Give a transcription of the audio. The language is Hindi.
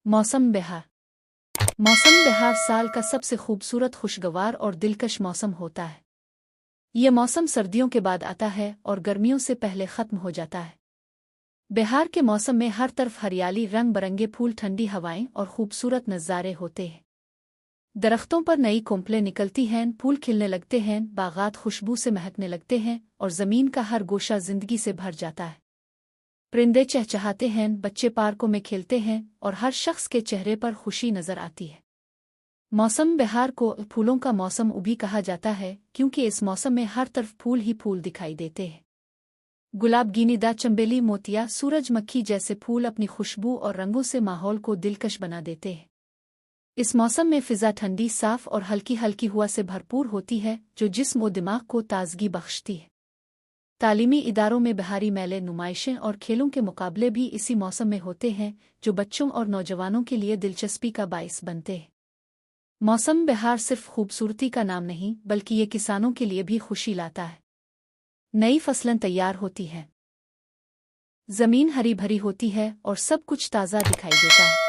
मौसम बहार। मौसम बहार साल का सबसे खूबसूरत, खुशगवार और दिलकश मौसम होता है। यह मौसम सर्दियों के बाद आता है और गर्मियों से पहले ख़त्म हो जाता है। बहार के मौसम में हर तरफ हरियाली, रंग बरंगे फूल, ठंडी हवाएं और खूबसूरत नज़ारे होते हैं। दरख्तों पर नई कोंपलें निकलती हैं, फूल खिलने लगते हैं, बागात खुशबू से महकने लगते हैं और ज़मीन का हर गोशा ज़िंदगी से भर जाता है। परिंदे चहचहाते हैं, बच्चे पार्कों में खेलते हैं और हर शख्स के चेहरे पर खुशी नजर आती है। मौसम बहार को फूलों का मौसम भी कहा जाता है, क्योंकि इस मौसम में हर तरफ फूल ही फूल दिखाई देते हैं। गुलाब, गेंदा, चंबेली, मोतिया, सूरजमुखी जैसे फूल अपनी खुशबू और रंगों से माहौल को दिलकश बना देते हैं। इस मौसम में फिजा ठंडी, साफ और हल्की हल्की हवा से भरपूर होती है, जो जिस्म और दिमाग को ताजगी बख्शती है। तालीमी इदारों में बहारी मेले, नुमाइशें और खेलों के मुकाबले भी इसी मौसम में होते हैं, जो बच्चों और नौजवानों के लिए दिलचस्पी का बाइस बनते हैं। मौसम बहार सिर्फ खूबसूरती का नाम नहीं, बल्कि ये किसानों के लिए भी खुशी लाता है। नई फसलें तैयार होती हैं, ज़मीन हरी भरी होती है और सब कुछ ताज़ा दिखाई देता है।